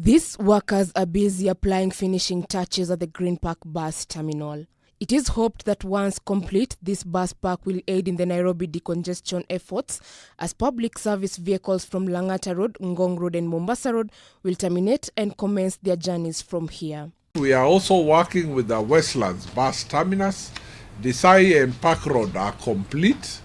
These workers are busy applying finishing touches at the Green Park bus terminal. It is hoped that once complete, this bus park will aid in the Nairobi decongestion efforts as public service vehicles from Langata Road, Ngong Road and Mombasa Road will terminate and commence their journeys from here. We are also working with the Westlands bus terminus. Desai and Park Road are complete.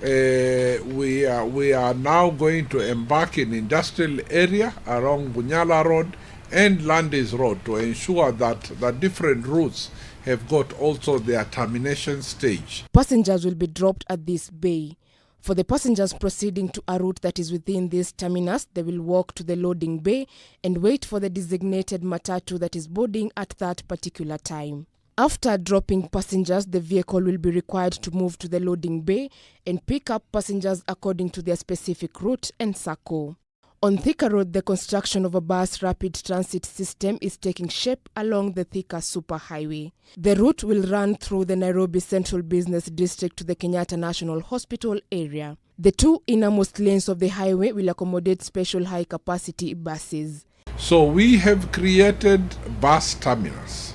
We are now going to embark in industrial area around Bunyala Road and Landis Road to ensure that the different routes have got also their termination stage. Passengers will be dropped at this bay. For the passengers proceeding to a route that is within this terminus, they will walk to the loading bay and wait for the designated matatu that is boarding at that particular time. After dropping passengers, the vehicle will be required to move to the loading bay and pick up passengers according to their specific route and circle. On Thika Road, the construction of a bus rapid transit system is taking shape along the Thika Superhighway. The route will run through the Nairobi Central Business District to the Kenyatta National Hospital area. The two innermost lanes of the highway will accommodate special high-capacity buses. So we have created bus terminals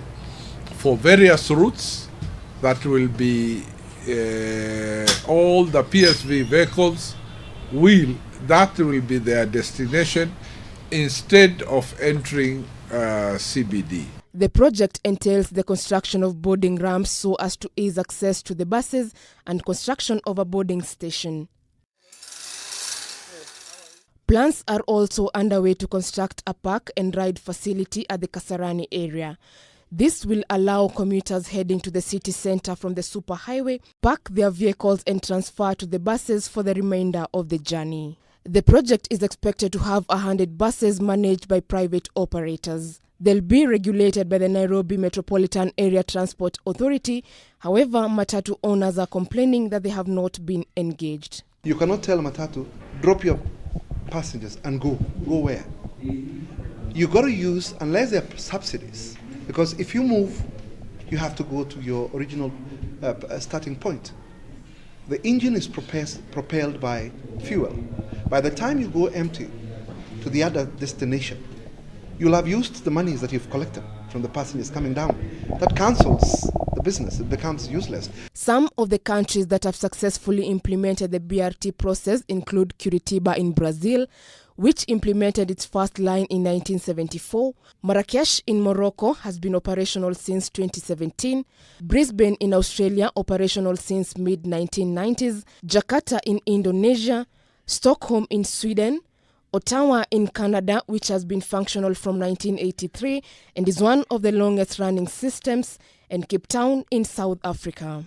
for various routes that will be all the PSV vehicles that will be their destination instead of entering CBD. The project entails the construction of boarding ramps so as to ease access to the buses and construction of a boarding station. Plans are also underway to construct a park and ride facility at the Kasarani area. This will allow commuters heading to the city center from the superhighway park their vehicles and transfer to the buses for the remainder of the journey. The project is expected to have 100 buses managed by private operators. They'll be regulated by the Nairobi Metropolitan Area Transport Authority. However, matatu owners are complaining that they have not been engaged. You cannot tell matatu, drop your passengers and go. Go where? You got to use, unless there are subsidies, because if you move, you have to go to your original starting point. The engine is propelled by fuel. By the time you go empty to the other destination, you'll have used the monies that you've collected from the passengers coming down. That cancels the business. It becomes useless. Some of the countries that have successfully implemented the BRT process include Curitiba in Brazil, which implemented its first line in 1974. Marrakesh in Morocco has been operational since 2017. Brisbane in Australia, operational since mid-1990s. Jakarta in Indonesia. Stockholm in Sweden. Ottawa in Canada, which has been functional from 1983 and is one of the longest running systems, and Cape Town in South Africa.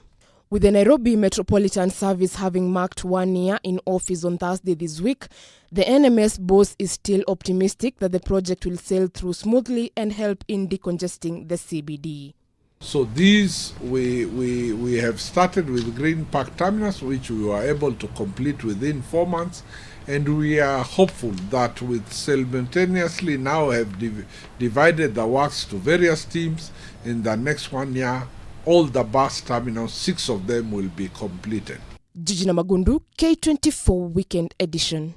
With the Nairobi Metropolitan Service having marked 1 year in office on Thursday this week, the NMS boss is still optimistic that the project will sail through smoothly and help in decongesting the CBD. So these, we have started with Green Park Terminus, which we were able to complete within 4 months. And we are hopeful that with simultaneously now have divided the works to various teams, in the next 1 year, all the bus terminals, 6 of them will be completed. Jijina Magundu, K24 Weekend Edition.